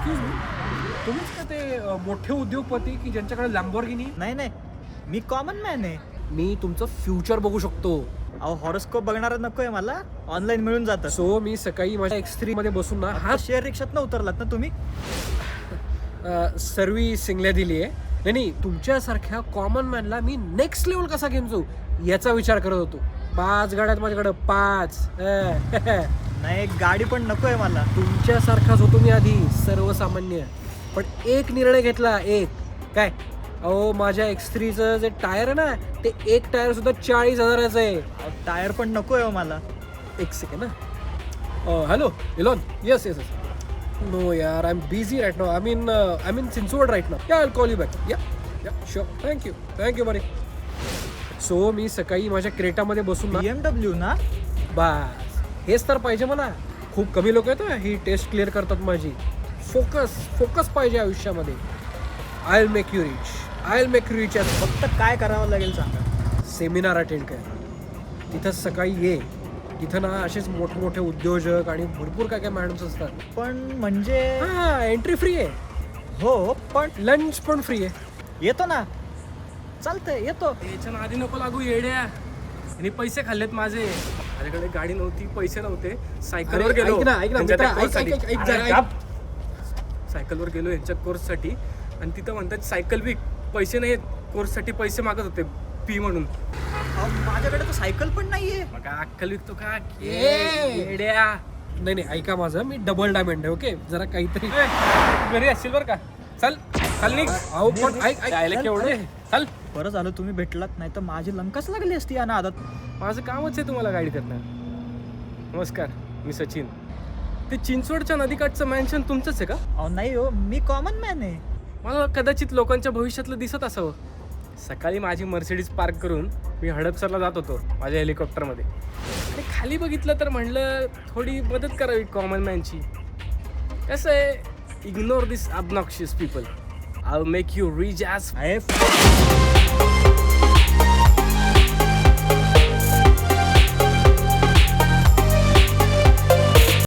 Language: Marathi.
एक्सक्यूज मी, तुम्हीच का ते मोठे उद्योगपती की ज्यांच्याकडे लॅम्बोर्गिनी? नाही नाही, मी कॉमन मॅन आहे. मी तुमचं फ्युचर बघू शकतो. अहो हॉरोस्कोप बघणार नकोय मला, ऑनलाईन मिळून जातं. सो मी सकाळी माझ्या X3 मध्ये बसून ना हा शेअर रिक्षात न उतरलात ना तुम्ही? सर्व्हिस सिंगल्या दिली आहे. नाही, तुमच्यासारख्या कॉमन मॅनला मी नेक्स्ट लेवल कसा घेऊन जाऊ याचा विचार करत होतो. 5 गाड्यात माझ्याकडं 5. नाही, गाडी पण नकोय मला. तुमच्यासारखाच होतो मी आधी, सर्वसामान्य. पण एक निर्णय घेतला, एक काय, अहो माझ्या X3चं जे टायर आहे ना, ते एक टायर सुद्धा 40,000चं आहे. टायर पण नकोय हो मला. एक सेकंड ना. Hello Elon, yes yes. No यार, I am busy right now. I mean Chinchwad right now. Yeah, I call you back. Yeah sure. Thank you बरे. सो मी सकाळी माझ्या क्रेटामध्ये बसून ना, BMW ना? बस हेच तर पाहिजे मला. खूप कमी लोक आहेत ही टेस्ट क्लिअर करतात माझी. फोकस पाहिजे आयुष्यामध्ये. I will make you rich. फक्त काय करावं लागेल सांगा. सेमिनार अटेंड कर. तिथं सकाळी ये. तिथं ना असेच मोठमोठे उद्योजक आणि भरपूर काय मॅडम्स असतात. पण म्हणजे एंट्री फ्री आहे. हो, पण लंच पण फ्री आहे. येतो ना, चालतंय, येतो. याच्या नादी नको लागू येड्या. आणि पैसे खाल्लेत माझे. माझ्याकडे गाडी नव्हती, पैसे नव्हते. सायकलवर अरे, गेलो. ऐक ना, यांच्या त्या मित्रा, कोर्ससाठी. ऐक जरा, अरे, गप. सायकलवर गेलो यांच्या कोर्ससाठी आणि तिथं म्हणतात सायकल विक. पैसे नाहीत, कोर्ससाठी पैसे मागत होते फी म्हणून. अहो, माझ्याकडे तर सायकल पण नाहीये. मग काय अक्कल विकतो का ए. येड्या? नाही ऐका माझं, मी डबल डायमंड आहे. ओके, जरा काहीतरी. घरी असशील बरं का. चल निघ. अहो पण जायला केवढे. चल. बरं झालं तुम्ही भेटलात, नाही तर माझी लंकाच लागली असती या नादात. माझं कामच आहे तुम्हाला गाईड करणं. नमस्कार, मी सचिन. ते चिंचवडच्या नदीकाठचं मॅन्शन तुमचंच आहे का? अहो नाही हो, मी कॉमन मॅन आहे. मला कदाचित लोकांच्या भविष्यातलं दिसत असावं. सकाळी माझी मर्सिडीज पार्क करून मी हडपसरला जात होतो माझ्या हेलिकॉप्टरमध्ये. आणि खाली बघितलं तर म्हणलं थोडी मदत करावी कॉमन मॅनची. कसं आहे, ignore this obnoxious people. I will make you rich as.